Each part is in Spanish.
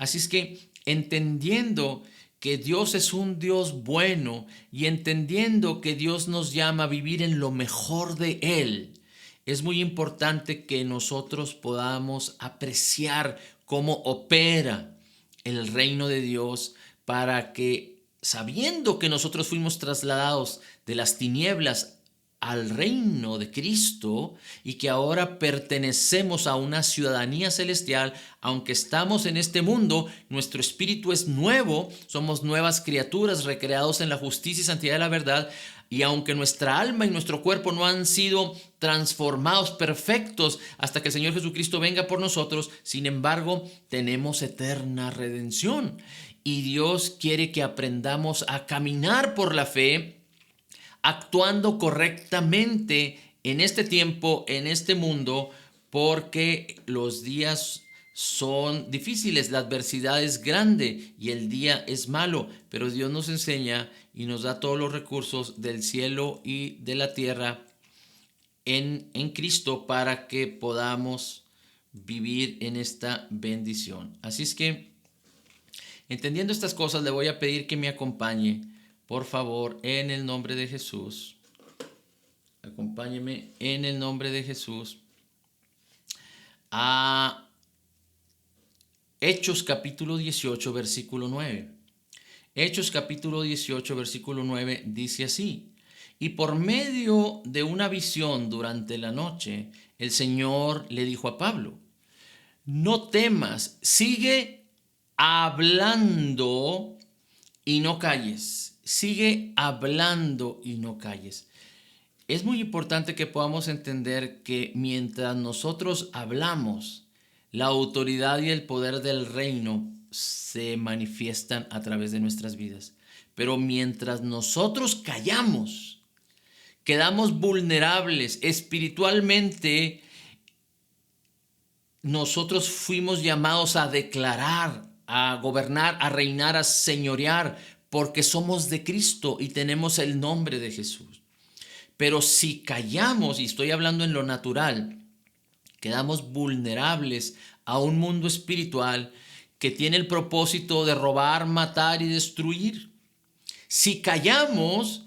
Así es que entendiendo que Dios es un Dios bueno y entendiendo que Dios nos llama a vivir en lo mejor de Él, es muy importante que nosotros podamos apreciar cómo opera el reino de Dios para que, sabiendo que nosotros fuimos trasladados de las tinieblas al reino de Cristo y que ahora pertenecemos a una ciudadanía celestial, aunque estamos en este mundo, nuestro espíritu es nuevo, somos nuevas criaturas recreados en la justicia y santidad de la verdad, y aunque nuestra alma y nuestro cuerpo no han sido transformados perfectos hasta que el Señor Jesucristo venga por nosotros, sin embargo, tenemos eterna redención. Y Dios quiere que aprendamos a caminar por la fe, actuando correctamente en este tiempo, en este mundo, porque los días son difíciles, la adversidad es grande y el día es malo, pero Dios nos enseña y nos da todos los recursos del cielo y de la tierra en Cristo para que podamos vivir en esta bendición. Así es que, entendiendo estas cosas, le voy a pedir que me acompañe, por favor, en el nombre de Jesús. Acompáñeme en el nombre de Jesús a Hechos capítulo 18, versículo 9. Hechos capítulo 18, versículo 9 dice así: y por medio de una visión durante la noche, el Señor le dijo a Pablo: no temas, sigue hablando y no calles. Sigue hablando y no calles. Es muy importante que podamos entender que mientras nosotros hablamos, la autoridad y el poder del reino se manifiestan a través de nuestras vidas. Pero mientras nosotros callamos, quedamos vulnerables espiritualmente. Nosotros fuimos llamados a declarar, a gobernar, a reinar, a señorear, porque somos de Cristo y tenemos el nombre de Jesús. Pero si callamos, y estoy hablando en lo natural, quedamos vulnerables a un mundo espiritual que tiene el propósito de robar, matar y destruir. Si callamos,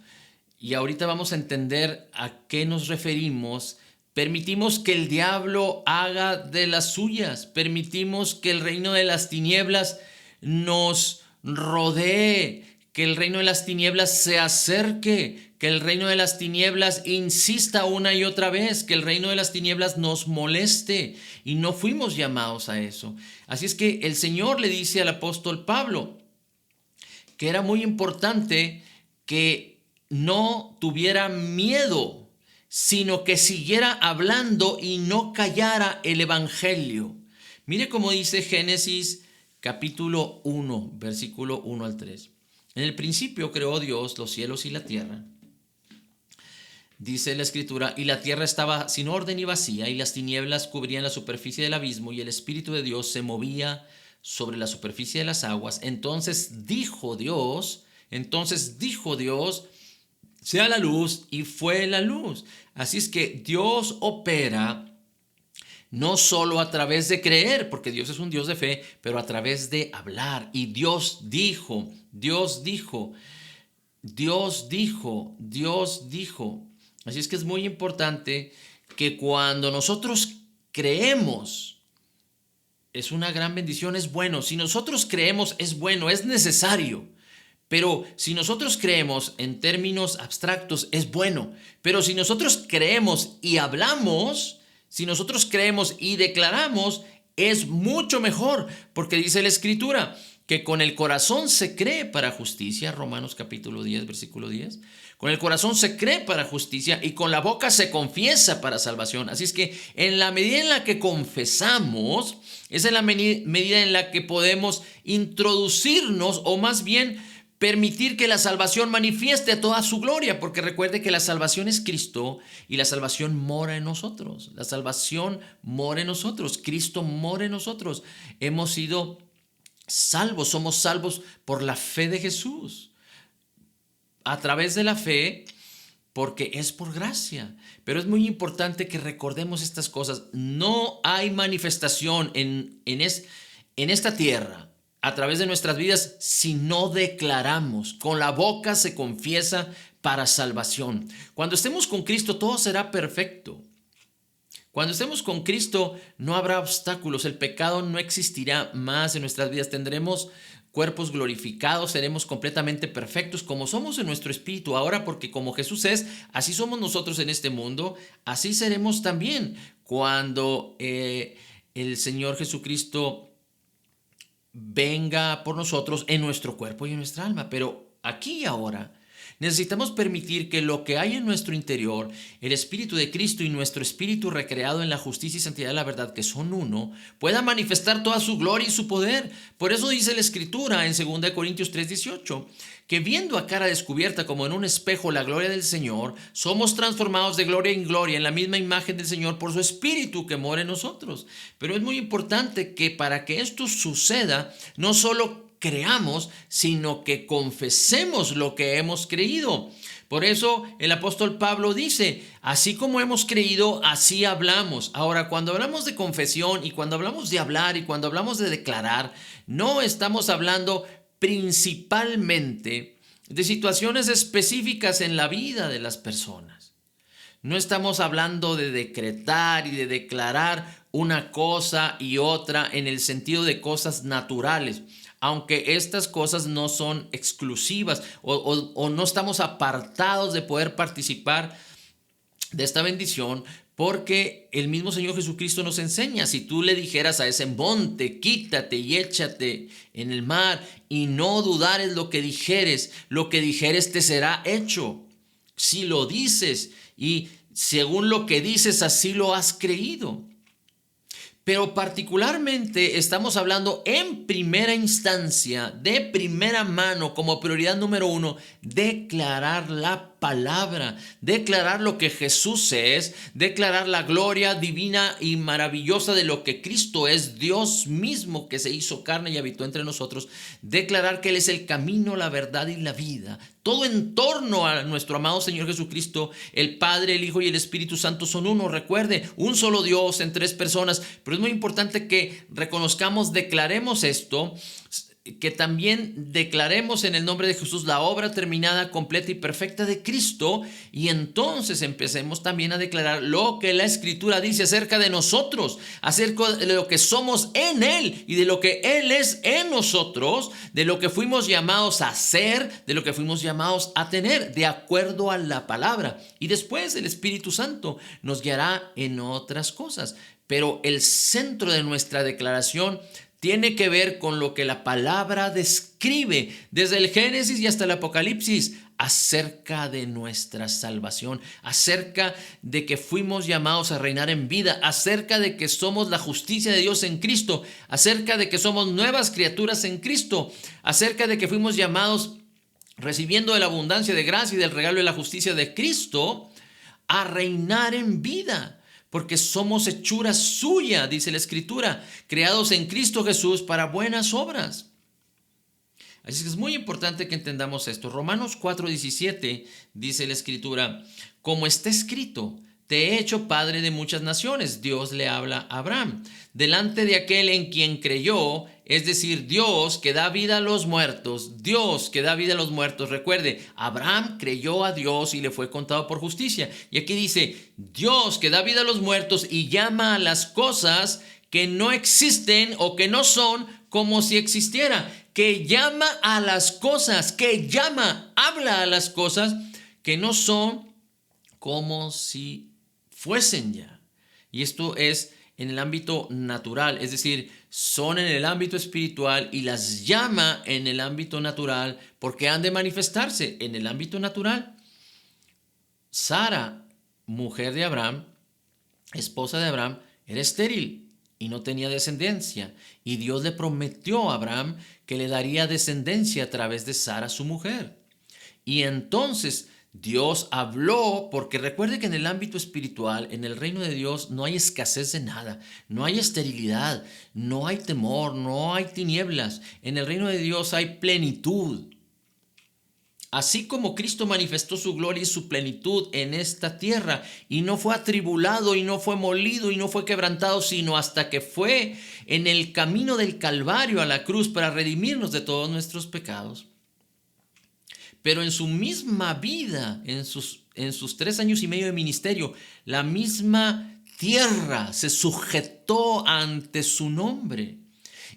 y ahorita vamos a entender a qué nos referimos, permitimos que el diablo haga de las suyas, permitimos que el reino de las tinieblas nos rodee, que el reino de las tinieblas se acerque, que el reino de las tinieblas insista una y otra vez, que el reino de las tinieblas nos moleste, y no fuimos llamados a eso. Así es que el Señor le dice al apóstol Pablo que era muy importante que no tuviera miedo, sino que siguiera hablando y no callara el evangelio. Mire cómo dice Génesis capítulo 1, versículo 1 al 3. En el principio creó Dios los cielos y la tierra. Dice la escritura: y la tierra estaba sin orden y vacía, y las tinieblas cubrían la superficie del abismo, y el Espíritu de Dios se movía sobre la superficie de las aguas. Entonces dijo Dios, sea la luz, y fue la luz. Así es que Dios opera no solo a través de creer, porque Dios es un Dios de fe, pero a través de hablar. Y Dios dijo, Dios dijo, Dios dijo, Dios dijo. Así es que es muy importante que cuando nosotros creemos, es una gran bendición, es bueno. Si nosotros creemos, es bueno, es necesario. Pero si nosotros creemos en términos abstractos, es bueno. Pero si nosotros creemos y hablamos, si nosotros creemos y declaramos, es mucho mejor. Porque dice la Escritura que con el corazón se cree para justicia. Romanos capítulo 10, versículo 10. Con el corazón se cree para justicia y con la boca se confiesa para salvación. Así es que en la medida en la que confesamos, es en la medida en la que podemos introducirnos, o más bien permitir que la salvación manifieste toda su gloria, porque recuerde que la salvación es Cristo y la salvación mora en nosotros. La salvación mora en nosotros, Cristo mora en nosotros. Hemos sido salvos, somos salvos por la fe de Jesús. A través de la fe, porque es por gracia. Pero es muy importante que recordemos estas cosas. No hay manifestación en esta tierra a través de nuestras vidas si no declaramos. Con la boca se confiesa para salvación. Cuando estemos con Cristo, todo será perfecto. Cuando estemos con Cristo, no habrá obstáculos. El pecado no existirá más en nuestras vidas. Tendremos cuerpos glorificados, seremos completamente perfectos como somos en nuestro espíritu ahora, porque como Jesús es, así somos nosotros en este mundo, así seremos también cuando el Señor Jesucristo venga por nosotros en nuestro cuerpo y en nuestra alma. Pero aquí y ahora necesitamos permitir que lo que hay en nuestro interior, el Espíritu de Cristo y nuestro espíritu recreado en la justicia y santidad de la verdad, que son uno, pueda manifestar toda su gloria y su poder. Por eso dice la Escritura en 2 Corintios 3:18, que viendo a cara descubierta como en un espejo la gloria del Señor, somos transformados de gloria en gloria en la misma imagen del Señor por su Espíritu que mora en nosotros. Pero es muy importante que para que esto suceda, no solo creamos, sino que confesemos lo que hemos creído. Por eso el apóstol Pablo dice, así como hemos creído, así hablamos. Ahora, cuando hablamos de confesión y cuando hablamos de hablar y cuando hablamos de declarar, no estamos hablando principalmente de situaciones específicas en la vida de las personas. No estamos hablando de decretar y de declarar una cosa y otra en el sentido de cosas naturales, aunque estas cosas no son exclusivas o no estamos apartados de poder participar de esta bendición, porque el mismo Señor Jesucristo nos enseña, si tú le dijeras a ese monte, quítate y échate en el mar, y no dudares lo que dijeres te será hecho. Si lo dices y según lo que dices, así lo has creído. Pero particularmente estamos hablando en primera instancia, de primera mano, como prioridad número 1, declarar la palabra, declarar lo que Jesús es, declarar la gloria divina y maravillosa de lo que Cristo es, Dios mismo que se hizo carne y habitó entre nosotros, declarar que Él es el camino, la verdad y la vida. Todo en torno a nuestro amado Señor Jesucristo, el Padre, el Hijo y el Espíritu Santo son uno. Recuerde, un solo Dios en tres personas. Pero es muy importante que reconozcamos, declaremos esto, que también declaremos en el nombre de Jesús la obra terminada, completa y perfecta de Cristo, y entonces empecemos también a declarar lo que la Escritura dice acerca de nosotros, acerca de lo que somos en Él y de lo que Él es en nosotros, de lo que fuimos llamados a ser, de lo que fuimos llamados a tener, de acuerdo a la palabra. Y después el Espíritu Santo nos guiará en otras cosas. Pero el centro de nuestra declaración tiene que ver con lo que la palabra describe desde el Génesis y hasta el Apocalipsis acerca de nuestra salvación, acerca de que fuimos llamados a reinar en vida, acerca de que somos la justicia de Dios en Cristo, acerca de que somos nuevas criaturas en Cristo, acerca de que fuimos llamados, recibiendo de la abundancia de gracia y del regalo de la justicia de Cristo, a reinar en vida. Porque somos hechura suya, dice la Escritura, creados en Cristo Jesús para buenas obras. Así que es muy importante que entendamos esto. Romanos 4:17 dice la Escritura, como está escrito, te he hecho padre de muchas naciones. Dios le habla a Abraham. Delante de aquel en quien creyó, es decir, Dios que da vida a los muertos. Dios que da vida a los muertos. Recuerde, Abraham creyó a Dios y le fue contado por justicia. Y aquí dice, Dios que da vida a los muertos y llama a las cosas que no existen o que no son como si existiera. Que llama a las cosas, habla a las cosas que no son como si fuesen ya. Y esto es en el ámbito natural, es decir, son en el ámbito espiritual y las llama en el ámbito natural porque han de manifestarse en el ámbito natural. Sara, mujer de Abraham, esposa de Abraham, era estéril y no tenía descendencia. Y Dios le prometió a Abraham que le daría descendencia a través de Sara, su mujer. Y entonces Dios habló, porque recuerde que en el ámbito espiritual, en el reino de Dios, no hay escasez de nada, no hay esterilidad, no hay temor, no hay tinieblas. En el reino de Dios hay plenitud, así como Cristo manifestó su gloria y su plenitud en esta tierra, y no fue atribulado, y no fue molido, y no fue quebrantado, sino hasta que fue en el camino del Calvario a la cruz para redimirnos de todos nuestros pecados. Pero en su misma vida, en sus 3 años y medio de ministerio, la misma tierra se sujetó ante su nombre.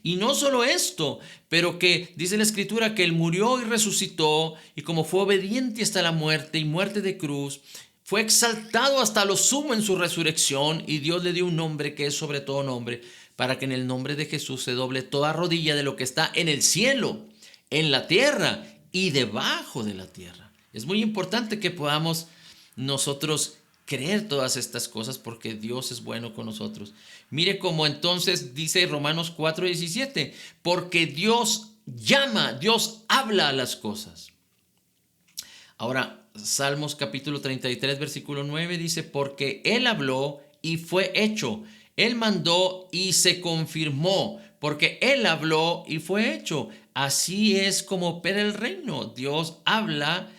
Y no solo esto, pero que dice la Escritura que Él murió y resucitó, y como fue obediente hasta la muerte y muerte de cruz, fue exaltado hasta lo sumo en su resurrección, y Dios le dio un nombre que es sobre todo nombre, para que en el nombre de Jesús se doble toda rodilla de lo que está en el cielo, en la tierra y debajo de la tierra. Es muy importante que podamos nosotros creer todas estas cosas, porque Dios es bueno con nosotros. Mire cómo entonces dice Romanos 4:17, porque Dios llama, Dios habla a las cosas. Ahora, Salmos capítulo 33, versículo 9 dice, porque Él habló y fue hecho, Él mandó y se confirmó, porque Él habló y fue hecho. Así es como opera el reino. Dios habla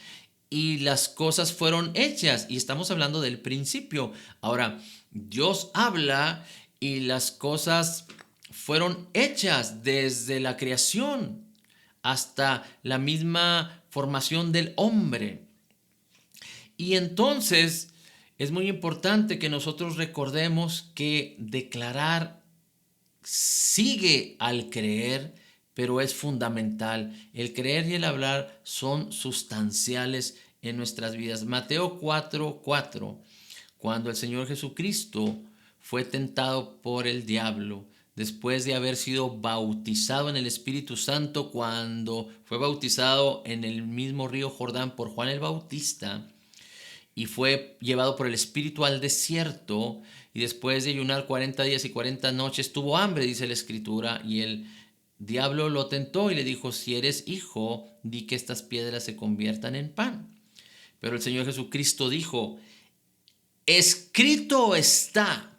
y las cosas fueron hechas. Y estamos hablando del principio. Ahora, Dios habla y las cosas fueron hechas desde la creación hasta la misma formación del hombre. Y entonces es muy importante que nosotros recordemos que declarar sigue al creer, pero es fundamental. El creer y el hablar son sustanciales en nuestras vidas. Mateo 4:4, cuando el Señor Jesucristo fue tentado por el diablo, después de haber sido bautizado en el Espíritu Santo, cuando fue bautizado en el mismo río Jordán por Juan el Bautista, y fue llevado por el Espíritu al desierto, y después de ayunar 40 días y 40 noches tuvo hambre, dice la Escritura, y el diablo lo tentó y le dijo, si eres hijo, di que estas piedras se conviertan en pan. Pero el Señor Jesucristo dijo, escrito está,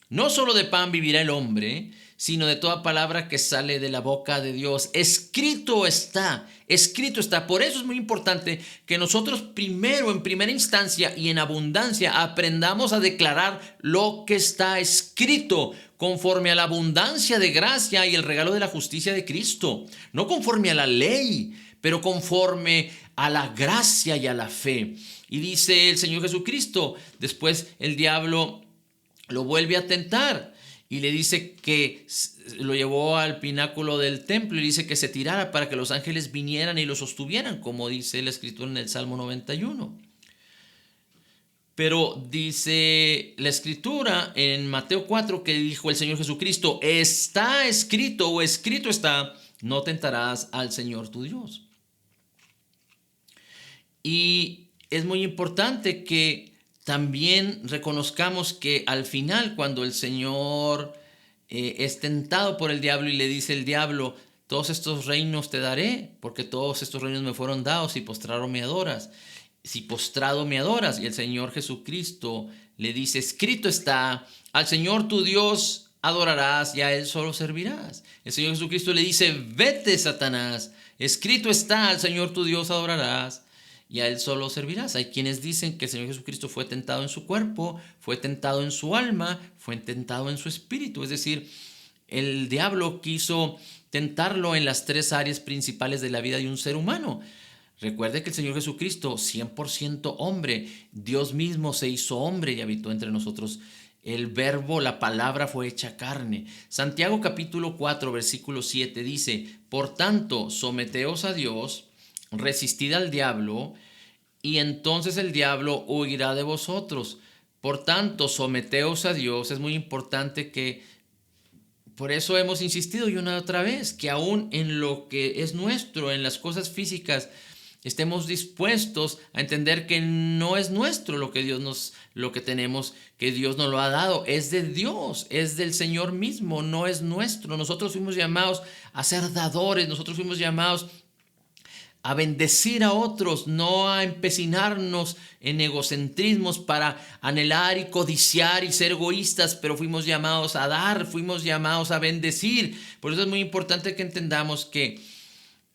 no solo de pan vivirá el hombre, sino de toda palabra que sale de la boca de Dios. Escrito está, escrito está. Por eso es muy importante que nosotros primero, en primera instancia y en abundancia, aprendamos a declarar lo que está escrito, conforme a la abundancia de gracia y el regalo de la justicia de Cristo. No conforme a la ley, pero conforme a la gracia y a la fe. Y dice el Señor Jesucristo, después el diablo lo vuelve a tentar y le dice que lo llevó al pináculo del templo y dice que se tirara para que los ángeles vinieran y lo sostuvieran, como dice la Escritura en el Salmo 91. Pero dice la Escritura en Mateo 4 que dijo el Señor Jesucristo, está escrito o escrito está, no tentarás al Señor tu Dios. Y es muy importante que también reconozcamos que al final, cuando el Señor es tentado por el diablo y le dice el diablo, todos estos reinos te daré, porque todos estos reinos me fueron dados si postrado me adoras. Si postrado me adoras. Y el Señor Jesucristo le dice, escrito está, al Señor tu Dios adorarás y a Él solo servirás. El Señor Jesucristo le dice, vete, Satanás, escrito está, al Señor tu Dios adorarás y a Él solo servirás. Hay quienes dicen que el Señor Jesucristo fue tentado en su cuerpo, fue tentado en su alma, fue tentado en su espíritu. Es decir, el diablo quiso tentarlo en las 3 áreas principales de la vida de un ser humano. Recuerde que el Señor Jesucristo, 100% hombre, Dios mismo se hizo hombre y habitó entre nosotros. El verbo, la palabra fue hecha carne. Santiago capítulo 4, versículo 7 dice, por tanto, someteos a Dios, resistid al diablo, y entonces el diablo huirá de vosotros. Por tanto, someteos a Dios. Es muy importante que, por eso hemos insistido y una y otra vez, que aún en lo que es nuestro, en las cosas físicas, estemos dispuestos a entender que no es nuestro lo que tenemos, que Dios nos lo ha dado, es de Dios, es del Señor mismo, no es nuestro. Nosotros fuimos llamados a ser dadores, nosotros fuimos llamados a bendecir a otros, no a empecinarnos en egocentrismos para anhelar y codiciar y ser egoístas, pero fuimos llamados a dar, fuimos llamados a bendecir. Por eso es muy importante que entendamos que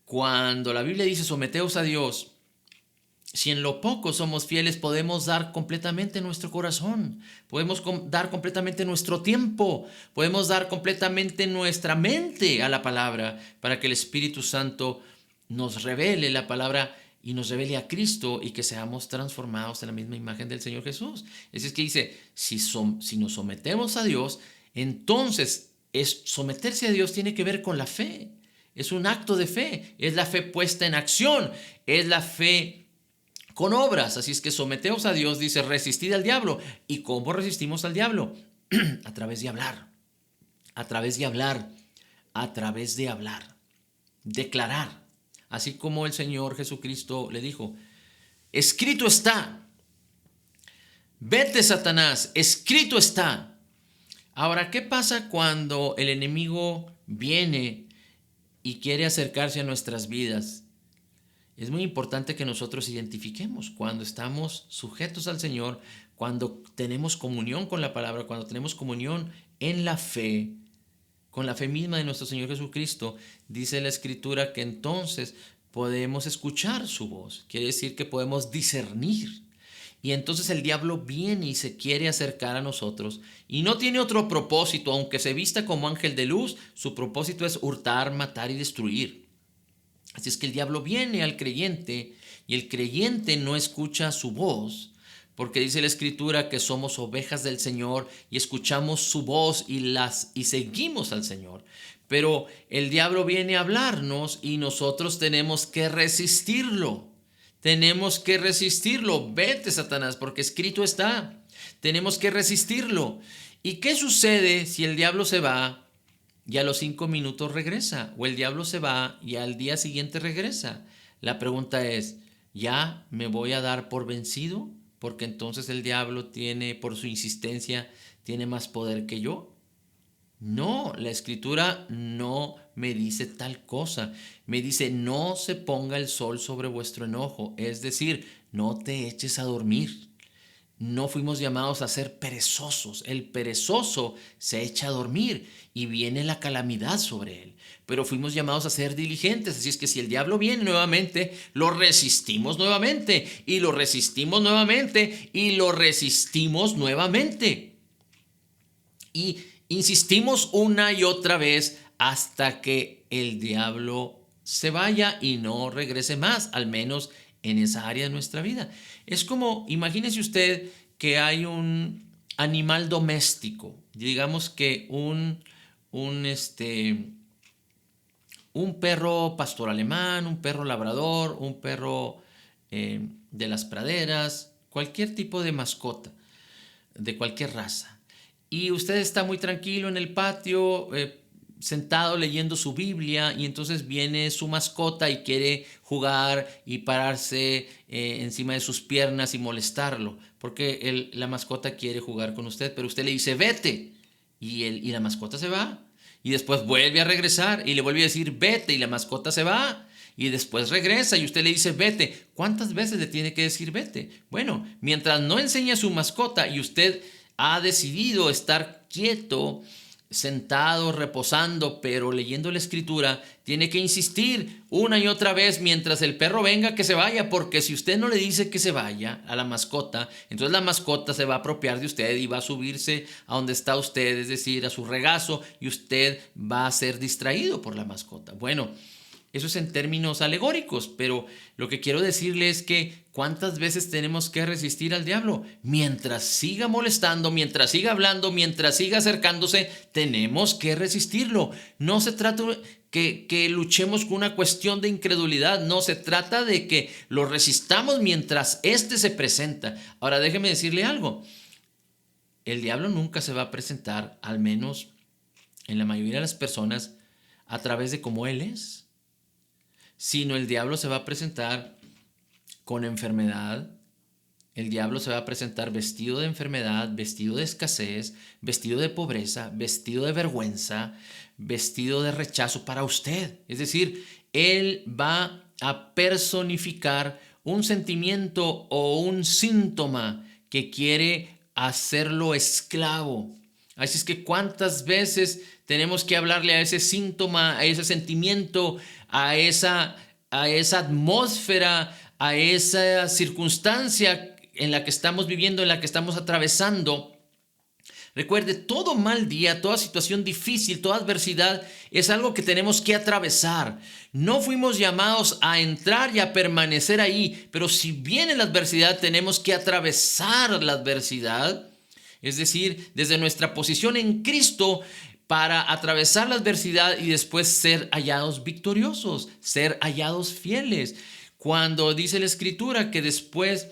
cuando la Biblia dice someteos a Dios, si en lo poco somos fieles, podemos dar completamente nuestro corazón, podemos dar completamente nuestro tiempo, podemos dar completamente nuestra mente a la palabra para que el Espíritu Santo nos revele la palabra y nos revele a Cristo y que seamos transformados en la misma imagen del Señor Jesús. Es que dice, si nos sometemos a Dios, entonces someterse a Dios tiene que ver con la fe. Es un acto de fe, es la fe puesta en acción, es la fe con obras. Así es que someteos a Dios, dice, resistid al diablo. ¿Y cómo resistimos al diablo? A través de hablar, a través de hablar, a través de hablar, declarar. Así como el Señor Jesucristo le dijo, escrito está, vete Satanás, escrito está. Ahora, ¿qué pasa cuando el enemigo viene y quiere acercarse a nuestras vidas? Es muy importante que nosotros identifiquemos cuando estamos sujetos al Señor, cuando tenemos comunión con la palabra, cuando tenemos comunión en la fe, con la fe misma de nuestro Señor Jesucristo. Dice la Escritura que entonces podemos escuchar su voz. Quiere decir que podemos discernir. Y entonces el diablo viene y se quiere acercar a nosotros y no tiene otro propósito, aunque se vista como ángel de luz, su propósito es hurtar, matar y destruir. Así es que el diablo viene al creyente y el creyente no escucha su voz, porque dice la Escritura que somos ovejas del Señor y escuchamos su voz y seguimos al Señor. Pero el diablo viene a hablarnos y nosotros tenemos que resistirlo. Tenemos que resistirlo. Vete, Satanás, porque escrito está. Tenemos que resistirlo. ¿Y qué sucede si el diablo se va y a los 5 minutos regresa? O el diablo se va y al día siguiente regresa. La pregunta es, ¿ya me voy a dar por vencido? Porque entonces el diablo tiene, por su insistencia, tiene más poder que yo. No, la Escritura no me dice tal cosa. Me dice, no se ponga el sol sobre vuestro enojo. Es decir, no te eches a dormir. No fuimos llamados a ser perezosos. El perezoso se echa a dormir y viene la calamidad sobre él. Pero fuimos llamados a ser diligentes. Así es que si el diablo viene nuevamente, lo resistimos nuevamente y lo resistimos nuevamente y lo resistimos nuevamente. Y insistimos una y otra vez hasta que el diablo se vaya y no regrese más, al menos en esa área de nuestra vida. Es como, imagínese usted que hay un animal doméstico, digamos que un perro pastor alemán, un perro labrador, un perro de las praderas, cualquier tipo de mascota, de cualquier raza. Y usted está muy tranquilo en el patio, sentado leyendo su Biblia, y entonces viene su mascota y quiere jugar y pararse encima de sus piernas y molestarlo, porque la mascota quiere jugar con usted, pero usted le dice vete, y la mascota se va, y después vuelve a regresar y le vuelve a decir vete, y la mascota se va. Y después regresa y usted le dice vete. ¿Cuántas veces le tiene que decir vete? Bueno, mientras no enseña a su mascota y usted ha decidido estar quieto, sentado, reposando, pero leyendo la Escritura, tiene que insistir una y otra vez mientras el perro venga que se vaya, porque si usted no le dice que se vaya a la mascota, entonces la mascota se va a apropiar de usted y va a subirse a donde está usted, es decir, a su regazo, y usted va a ser distraído por la mascota. Bueno, eso es en términos alegóricos, pero lo que quiero decirle es que ¿cuántas veces tenemos que resistir al diablo? Mientras siga molestando, mientras siga hablando, mientras siga acercándose, tenemos que resistirlo. No se trata que luchemos con una cuestión de incredulidad, no, se trata de que lo resistamos mientras éste se presenta. Ahora déjeme decirle algo, el diablo nunca se va a presentar, al menos en la mayoría de las personas, a través de cómo él es, sino el diablo se va a presentar con enfermedad. El diablo se va a presentar vestido de enfermedad, vestido de escasez, vestido de pobreza, vestido de vergüenza, vestido de rechazo para usted. Es decir, él va a personificar un sentimiento o un síntoma que quiere hacerlo esclavo. Así es que cuántas veces tenemos que hablarle a ese síntoma, a ese sentimiento, a esa atmósfera, a esa circunstancia en la que estamos viviendo, en la que estamos atravesando. Recuerde, todo mal día, toda situación difícil, toda adversidad es algo que tenemos que atravesar. No fuimos llamados a entrar y a permanecer ahí, pero si viene la adversidad, tenemos que atravesar la adversidad. Es decir, desde nuestra posición en Cristo para atravesar la adversidad y después ser hallados victoriosos, ser hallados fieles. Cuando dice la Escritura que después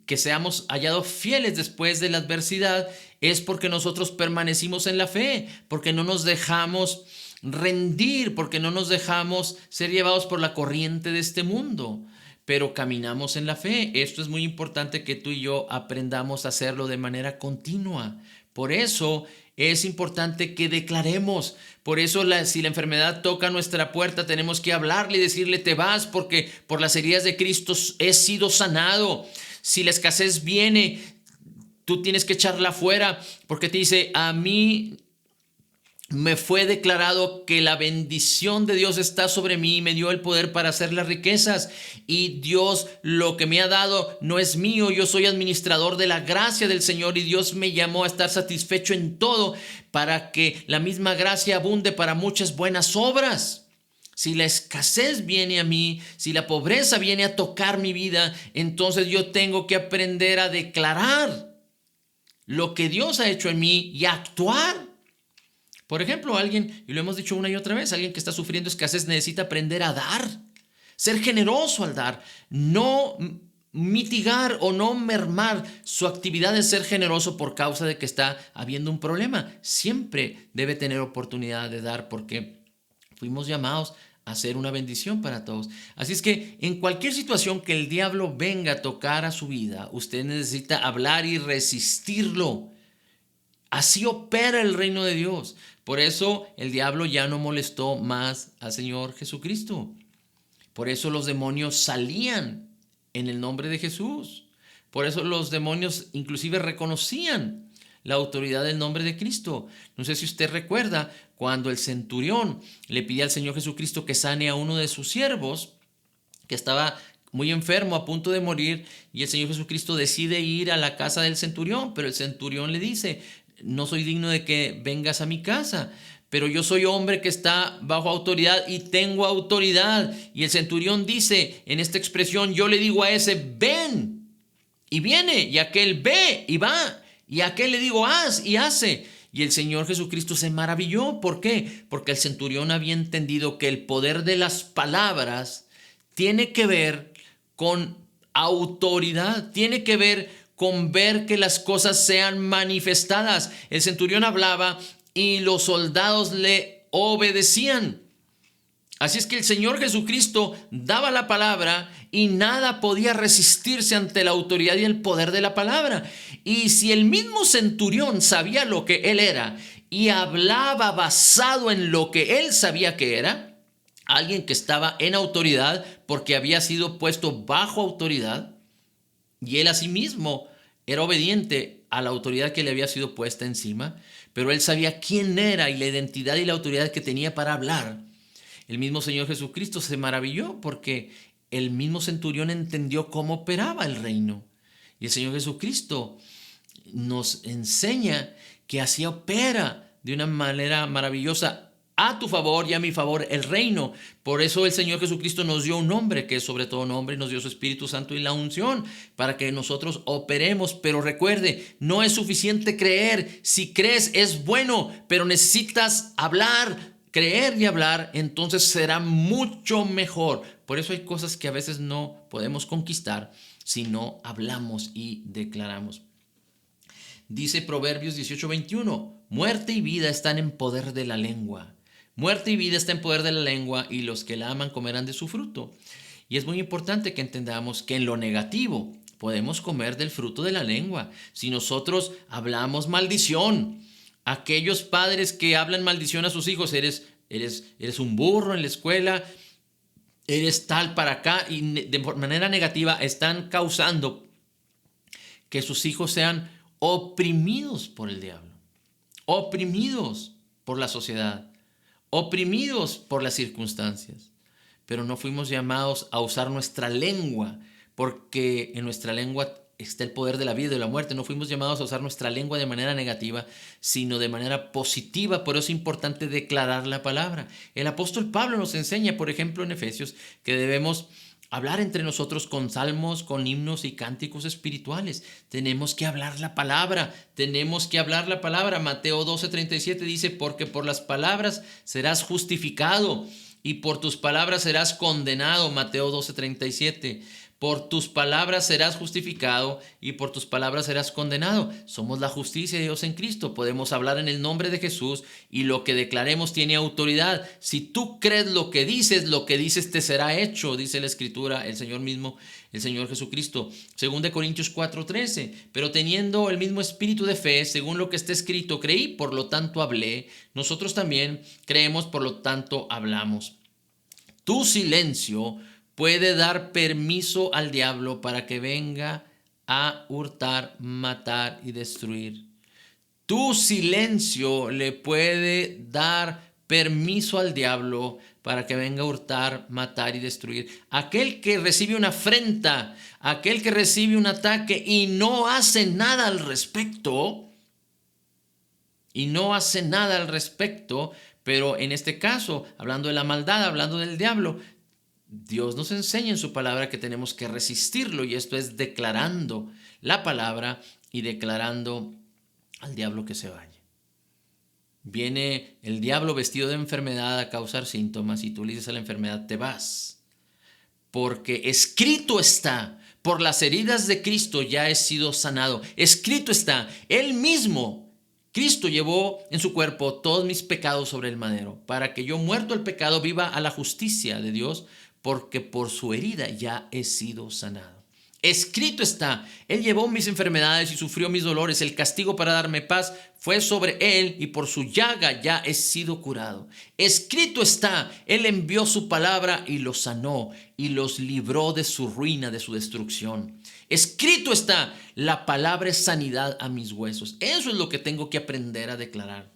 que seamos hallados fieles después de la adversidad, es porque nosotros permanecimos en la fe, porque no nos dejamos rendir, porque no nos dejamos ser llevados por la corriente de este mundo, pero caminamos en la fe. Esto es muy importante que tú y yo aprendamos a hacerlo de manera continua. Por eso es importante que declaremos. Por eso si la enfermedad toca nuestra puerta, tenemos que hablarle y decirle: te vas, porque por las heridas de Cristo he sido sanado. Si la escasez viene, tú tienes que echarla fuera, porque te dice: a mí me fue declarado que la bendición de Dios está sobre mí y me dio el poder para hacer las riquezas. Y Dios lo que me ha dado no es mío, yo soy administrador de la gracia del Señor, y Dios me llamó a estar satisfecho en todo para que la misma gracia abunde para muchas buenas obras. Si la escasez viene a mí, si la pobreza viene a tocar mi vida, entonces yo tengo que aprender a declarar lo que Dios ha hecho en mí y a actuar. Por ejemplo, alguien, y lo hemos dicho una y otra vez, alguien que está sufriendo escasez necesita aprender a dar, ser generoso al dar, no mitigar o no mermar su actividad de ser generoso por causa de que está habiendo un problema. Siempre debe tener oportunidad de dar, porque fuimos llamados a ser una bendición para todos. Así es que en cualquier situación que el diablo venga a tocar a su vida, usted necesita hablar y resistirlo. Así opera el reino de Dios. Por eso el diablo ya no molestó más al Señor Jesucristo. Por eso los demonios salían en el nombre de Jesús. Por eso los demonios inclusive reconocían la autoridad del nombre de Cristo. No sé si usted recuerda cuando el centurión le pidió al Señor Jesucristo que sane a uno de sus siervos que estaba muy enfermo, a punto de morir, y el Señor Jesucristo decide ir a la casa del centurión, pero el centurión le dice: no soy digno de que vengas a mi casa, pero yo soy hombre que está bajo autoridad y tengo autoridad. Y el centurión dice en esta expresión: yo le digo a ese, ven, y viene, y aquel ve y va, y a aquel le digo, haz, y hace. Y el Señor Jesucristo se maravilló. ¿Por qué? Porque el centurión había entendido que el poder de las palabras tiene que ver con autoridad, tiene que ver con ver que las cosas sean manifestadas. El centurión hablaba y los soldados le obedecían. Así es que el Señor Jesucristo daba la palabra y nada podía resistirse ante la autoridad y el poder de la palabra. Y si el mismo centurión sabía lo que él era y hablaba basado en lo que él sabía que era, alguien que estaba en autoridad porque había sido puesto bajo autoridad, y él asimismo era obediente a la autoridad que le había sido puesta encima, pero él sabía quién era y la identidad y la autoridad que tenía para hablar. El mismo Señor Jesucristo se maravilló porque el mismo centurión entendió cómo operaba el reino. Y el Señor Jesucristo nos enseña que así opera de una manera maravillosa a tu favor y a mi favor el reino. Por eso el Señor Jesucristo nos dio un nombre que es sobre todo nombre, y nos dio su Espíritu Santo y la unción para que nosotros operemos. Pero recuerde, no es suficiente creer. Si crees es bueno, pero necesitas hablar, creer y hablar, entonces será mucho mejor. Por eso hay cosas que a veces no podemos conquistar si no hablamos y declaramos. Dice Proverbios 18:21, muerte y vida están en poder de la lengua. Muerte y vida está en poder de la lengua, y los que la aman comerán de su fruto. Y es muy importante que entendamos que en lo negativo podemos comer del fruto de la lengua. Si nosotros hablamos maldición, aquellos padres que hablan maldición a sus hijos, eres un burro en la escuela, eres tal para acá, y de manera negativa están causando que sus hijos sean oprimidos por el diablo, oprimidos por la sociedad, oprimidos por las circunstancias. pero no fuimos llamados a usar nuestra lengua, porque en nuestra lengua está el poder de la vida y de la muerte. No fuimos llamados a usar nuestra lengua de manera negativa, sino de manera positiva. Por eso es importante declarar la palabra. El apóstol Pablo nos enseña, por ejemplo, en Efesios, que debemos hablar entre nosotros con salmos, con himnos y cánticos espirituales. Tenemos que hablar la palabra, tenemos que hablar la palabra. Mateo 12:37 dice, porque por las palabras serás justificado y por tus palabras serás condenado. Mateo 12:37. Por tus palabras serás justificado y por tus palabras serás condenado. Somos la justicia de Dios en Cristo. Podemos hablar en el nombre de Jesús y lo que declaremos tiene autoridad. Si tú crees lo que dices te será hecho, dice la Escritura, el Señor mismo, el Señor Jesucristo. 2 Corintios 4:13. Pero teniendo el mismo espíritu de fe, según lo que está escrito, creí, por lo tanto hablé. Nosotros también creemos, por lo tanto hablamos. Tu silencio puede dar permiso al diablo para que venga a hurtar, matar y destruir. Tu silencio le puede dar permiso al diablo para que venga a hurtar, matar y destruir. Aquel que recibe una afrenta, aquel que recibe un ataque y no hace nada al respecto, pero en este caso, hablando de la maldad, hablando del diablo, Dios nos enseña en su palabra que tenemos que resistirlo, y esto es declarando la palabra y declarando al diablo que se vaya. Viene el diablo vestido de enfermedad a causar síntomas y tú le dices a la enfermedad, te vas. Porque escrito está, por las heridas de Cristo ya he sido sanado. Escrito está, Él mismo, Cristo llevó en su cuerpo todos mis pecados sobre el madero, para que yo, muerto el pecado, viva a la justicia de Dios, porque por su herida ya he sido sanado. Escrito está, Él llevó mis enfermedades y sufrió mis dolores. El castigo para darme paz fue sobre Él y por su llaga ya he sido curado. Escrito está, Él envió su palabra y los sanó y los libró de su ruina, de su destrucción. Escrito está, la palabra es sanidad a mis huesos. Eso es lo que tengo que aprender a declarar.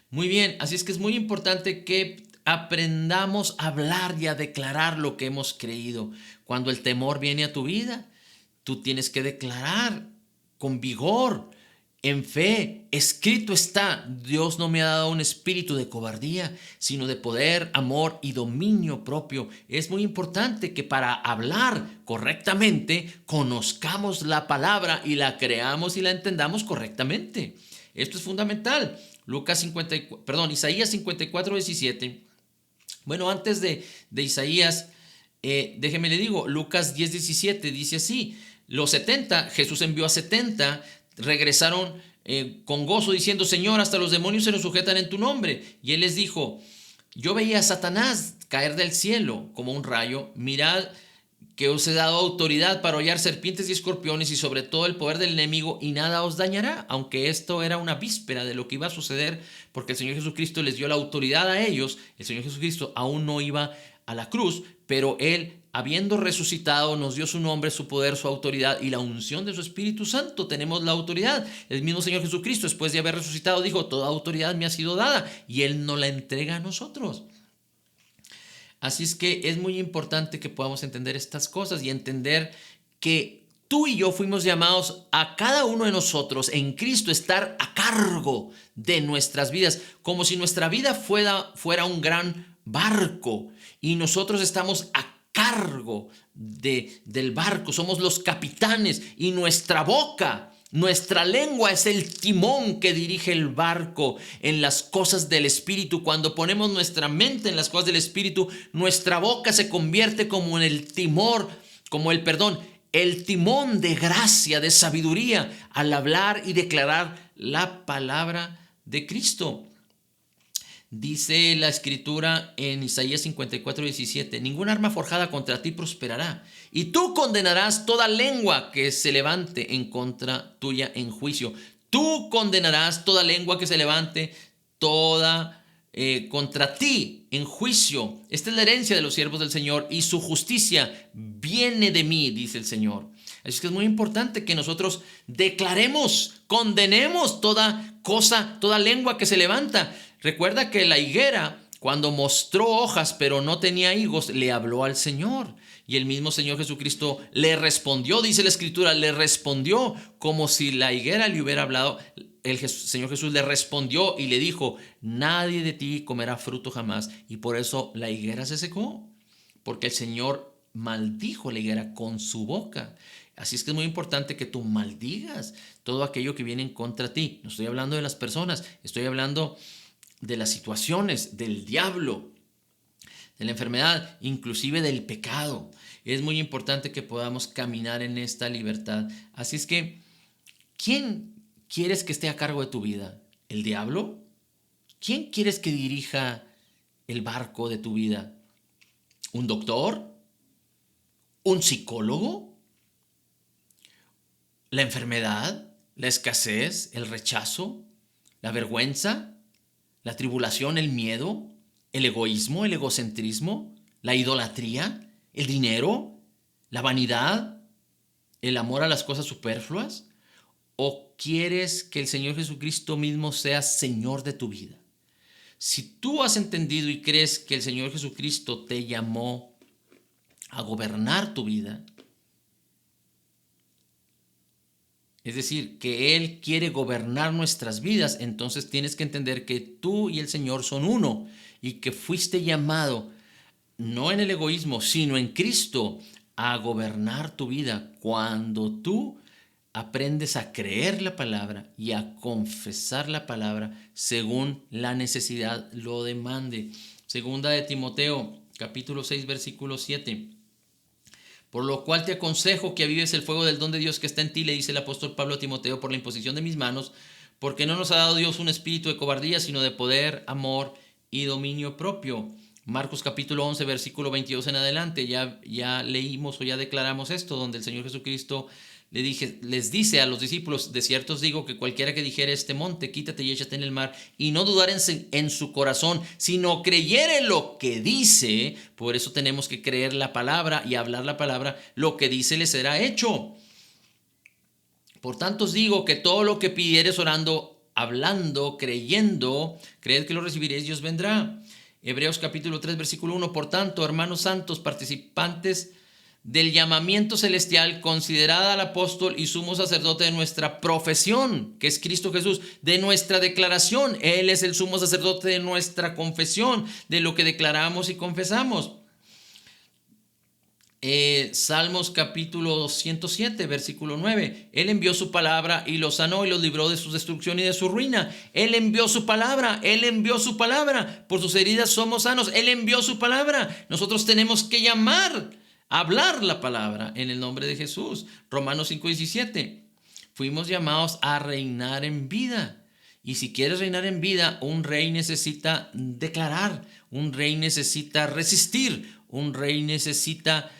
Muy bien, así es que es muy importante que aprendamos a hablar y a declarar lo que hemos creído. Cuando el temor viene a tu vida, tú tienes que declarar con vigor, en fe. Escrito está, Dios no me ha dado un espíritu de cobardía, sino de poder, amor y dominio propio. Es muy importante que para hablar correctamente conozcamos la palabra y la creamos y la entendamos correctamente. Esto es fundamental. Isaías 54:17. Bueno, antes de Isaías, déjeme le digo, Lucas 10:17 dice así: los 70, Jesús envió a 70, regresaron con gozo diciendo, Señor, hasta los demonios se nos sujetan en tu nombre. Y él les dijo, yo veía a Satanás caer del cielo como un rayo. Mirad que os he dado autoridad para hollar serpientes y escorpiones y sobre todo el poder del enemigo, y nada os dañará. Aunque esto era una víspera de lo que iba a suceder, porque el Señor Jesucristo les dio la autoridad a ellos. El Señor Jesucristo aún no iba a la cruz, pero Él, habiendo resucitado, nos dio su nombre, su poder, su autoridad y la unción de su Espíritu Santo. Tenemos la autoridad. El mismo Señor Jesucristo, después de haber resucitado, dijo, toda autoridad me ha sido dada, y Él nos la entrega a nosotros. Así es que es muy importante que podamos entender estas cosas y entender que tú y yo fuimos llamados a cada uno de nosotros en Cristo estar a cargo de nuestras vidas, como si nuestra vida fuera un gran barco y nosotros estamos a cargo del barco, somos los capitanes y nuestra boca, nuestra lengua es el timón que dirige el barco en las cosas del Espíritu. Cuando ponemos nuestra mente en las cosas del Espíritu, nuestra boca se convierte como en el timón de gracia, de sabiduría, al hablar y declarar la palabra de Cristo. Dice la Escritura en Isaías 54:17, ningún arma forjada contra ti prosperará, y tú condenarás toda lengua que se levante en contra tuya en juicio. Tú condenarás toda lengua que se levante contra ti en juicio. Esta es la herencia de los siervos del Señor, y su justicia viene de mí, dice el Señor. Así que es muy importante que nosotros declaremos, condenemos toda lengua que se levanta. Recuerda que la higuera, Cuando mostró hojas pero no tenía higos, le habló al Señor. Y el mismo Señor Jesucristo le respondió, dice la Escritura, le respondió como si la higuera le hubiera hablado. Señor Jesús le respondió y le dijo, nadie de ti comerá fruto jamás. Y por eso la higuera se secó, porque el Señor maldijo la higuera con su boca. Así es que es muy importante que tú maldigas todo aquello que viene en contra de ti. No estoy hablando de las personas, estoy hablando de las situaciones, del diablo, de la enfermedad, inclusive del pecado. Es muy importante que podamos caminar en esta libertad. Así es que, ¿quién quieres que esté a cargo de tu vida? ¿El diablo? ¿Quién quieres que dirija el barco de tu vida? ¿Un doctor? ¿Un psicólogo? ¿La enfermedad? ¿La escasez? ¿El rechazo? ¿La vergüenza? ¿La tribulación? ¿El miedo? ¿El egoísmo? ¿El egocentrismo? ¿La idolatría? ¿El dinero? ¿La vanidad? ¿El amor a las cosas superfluas? ¿O quieres que el Señor Jesucristo mismo sea Señor de tu vida? Si tú has entendido y crees que el Señor Jesucristo te llamó a gobernar tu vida, es decir, que Él quiere gobernar nuestras vidas, entonces tienes que entender que tú y el Señor son uno y que fuiste llamado, no en el egoísmo, sino en Cristo, a gobernar tu vida. Cuando tú aprendes a creer la palabra y a confesar la palabra según la necesidad lo demande. Segunda de Timoteo, capítulo 6, versículo 7. Por lo cual te aconsejo que avives el fuego del don de Dios que está en ti, le dice el apóstol Pablo a Timoteo, por la imposición de mis manos, porque no nos ha dado Dios un espíritu de cobardía, sino de poder, amor y dominio propio. Marcos capítulo 11, versículo 22 en adelante, ya leímos o ya declaramos esto, donde el Señor Jesucristo les dice a los discípulos, de cierto os digo que cualquiera que dijere este monte, quítate y échate en el mar, y no dudar en su corazón, sino creyere lo que dice. Por eso tenemos que creer la palabra y hablar la palabra, lo que dice le será hecho. Por tanto os digo que todo lo que pidieres orando, hablando, creyendo, creed que lo recibiréis y os vendrá. Hebreos capítulo 3, versículo 1. Por tanto, hermanos santos, participantes del llamamiento celestial, considerad al apóstol y sumo sacerdote de nuestra profesión, que es Cristo Jesús, de nuestra declaración. Él es el sumo sacerdote de nuestra confesión, de lo que declaramos y confesamos. Salmos capítulo 107, versículo 9. Él envió su palabra y los sanó y los libró de su destrucción y de su ruina. Él envió su palabra, Él envió su palabra. Por sus heridas somos sanos. Él envió su palabra. Nosotros tenemos que hablar la palabra en el nombre de Jesús. Romanos 5:17. Fuimos llamados a reinar en vida. Y si quieres reinar en vida, un rey necesita declarar, un rey necesita resistir, un rey necesita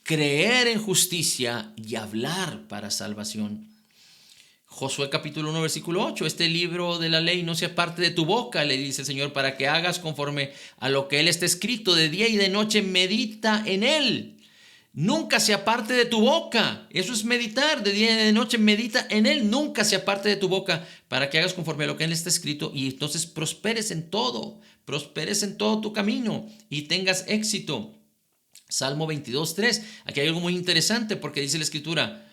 creer en justicia y hablar para salvación. Josué capítulo 1, versículo 8. Este libro de la ley no se aparte de tu boca, le dice el Señor, para que hagas conforme a lo que él está escrito. De día y de noche medita en él. Nunca se aparte de tu boca. Eso es meditar. De día y de noche medita en él. Nunca se aparte de tu boca, para que hagas conforme a lo que él está escrito y entonces prosperes en todo tu camino y tengas éxito. Salmo 22:3. Aquí hay algo muy interesante porque dice la escritura: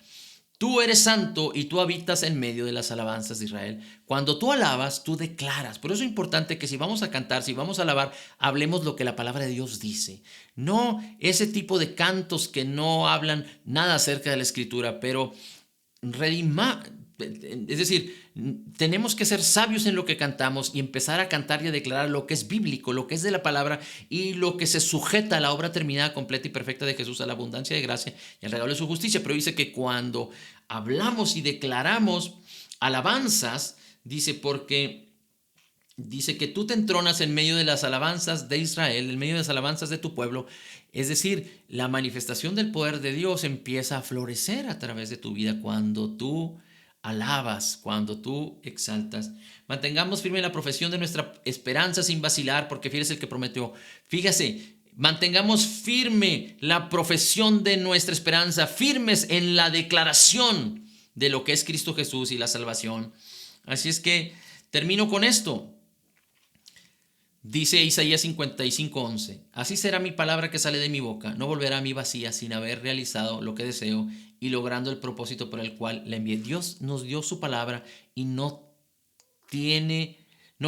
tú eres santo y tú habitas en medio de las alabanzas de Israel. Cuando tú alabas, tú declaras. Por eso es importante que si vamos a cantar, si vamos a alabar, hablemos lo que la palabra de Dios dice. No ese tipo de cantos que no hablan nada acerca de la escritura, pero es decir, tenemos que ser sabios en lo que cantamos y empezar a cantar y a declarar lo que es bíblico, lo que es de la palabra y lo que se sujeta a la obra terminada, completa y perfecta de Jesús, a la abundancia de gracia y al regalo de su justicia. Pero dice que cuando hablamos y declaramos alabanzas, dice que tú te entronas en medio de las alabanzas de Israel, en medio de las alabanzas de tu pueblo. Es decir, la manifestación del poder de Dios empieza a florecer a través de tu vida cuando tú alabas, cuando tú exaltas. Mantengamos firme la profesión de nuestra esperanza sin vacilar, porque fiel es el que prometió. Fíjase, mantengamos firme la profesión de nuestra esperanza, firmes en la declaración de lo que es Cristo Jesús y la salvación. Así es que termino con esto. Dice Isaías 55:11, así será mi palabra que sale de mi boca, no volverá a mí vacía sin haber realizado lo que deseo y logrando el propósito por el cual la envié. Dios nos dio su palabra y no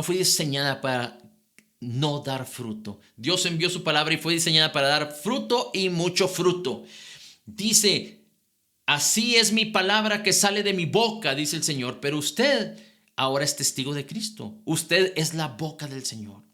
fue diseñada para no dar fruto. Dios envió su palabra y fue diseñada para dar fruto y mucho fruto. Dice, así es mi palabra que sale de mi boca, dice el Señor, pero usted ahora es testigo de Cristo. Usted es la boca del Señor.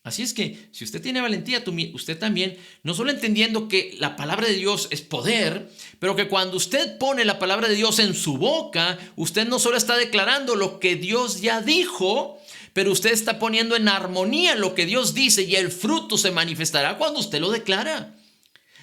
Así es que si usted tiene valentía, usted también, no solo entendiendo que la palabra de Dios es poder, pero que cuando usted pone la palabra de Dios en su boca, usted no solo está declarando lo que Dios ya dijo, pero usted está poniendo en armonía lo que Dios dice y el fruto se manifestará cuando usted lo declara.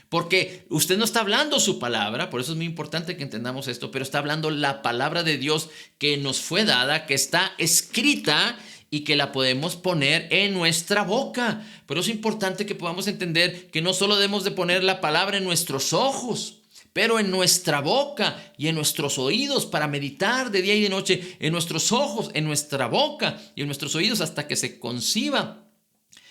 Porque usted no está hablando su palabra, por eso es muy importante que entendamos esto, pero está hablando la palabra de Dios que nos fue dada, que está escrita y que la podemos poner en nuestra boca. Pero es importante que podamos entender que no solo debemos de poner la palabra en nuestros ojos, pero en nuestra boca y en nuestros oídos para meditar de día y de noche, en nuestros ojos, en nuestra boca y en nuestros oídos hasta que se conciba.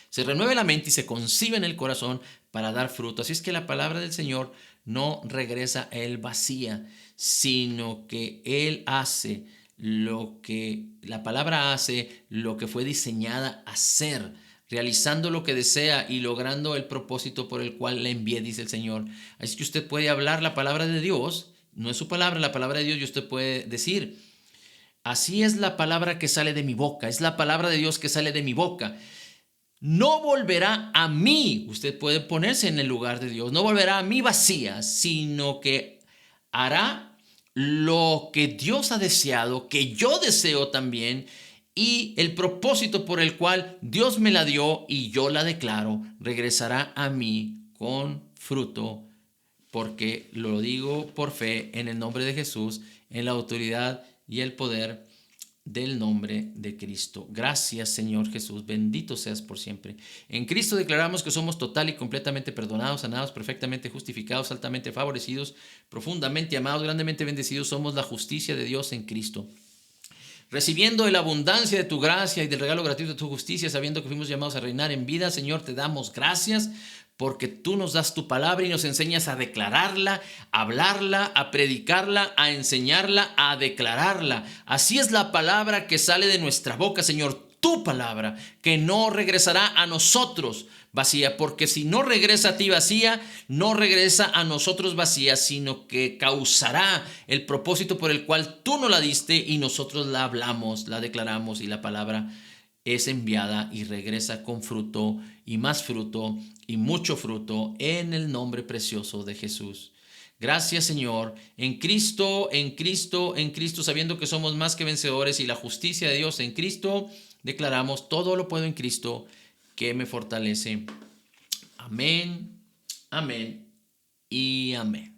Se renueve la mente y se concibe en el corazón para dar fruto. Así es que la palabra del Señor no regresa a Él vacía, sino que Él hace lo que la palabra hace, lo que fue diseñada a hacer, realizando lo que desea y logrando el propósito por el cual la envié, dice el Señor. Así que usted puede hablar la palabra de Dios, no es su palabra, la palabra de Dios, y usted puede decir, así es la palabra que sale de mi boca, es la palabra de Dios que sale de mi boca. No volverá a mí, usted puede ponerse en el lugar de Dios, no volverá a mí vacía, sino que hará lo que Dios ha deseado, que yo deseo también, y el propósito por el cual Dios me la dio y yo la declaro, regresará a mí con fruto, porque lo digo por fe en el nombre de Jesús, en la autoridad y el poder del nombre de Cristo. Gracias, Señor Jesús, bendito seas por siempre. En Cristo declaramos que somos total y completamente perdonados, sanados, perfectamente justificados, altamente favorecidos, profundamente amados, grandemente bendecidos. Somos la justicia de Dios en Cristo. Recibiendo la abundancia de tu gracia y del regalo gratuito de tu justicia, sabiendo que fuimos llamados a reinar en vida, Señor, te damos gracias porque tú nos das tu palabra y nos enseñas a declararla, a hablarla, a predicarla, a enseñarla, a declararla. Así es la palabra que sale de nuestra boca, Señor, tu palabra, que no regresará a nosotros vacía, porque si no regresa a ti vacía, no regresa a nosotros vacía, sino que causará el propósito por el cual tú nos la diste y nosotros la hablamos, la declaramos y la palabra es enviada y regresa con fruto y más fruto y mucho fruto en el nombre precioso de Jesús. Gracias, Señor, en Cristo, en Cristo, en Cristo, sabiendo que somos más que vencedores y la justicia de Dios en Cristo, declaramos todo lo puedo en Cristo que me fortalece. Amén, amén y amén.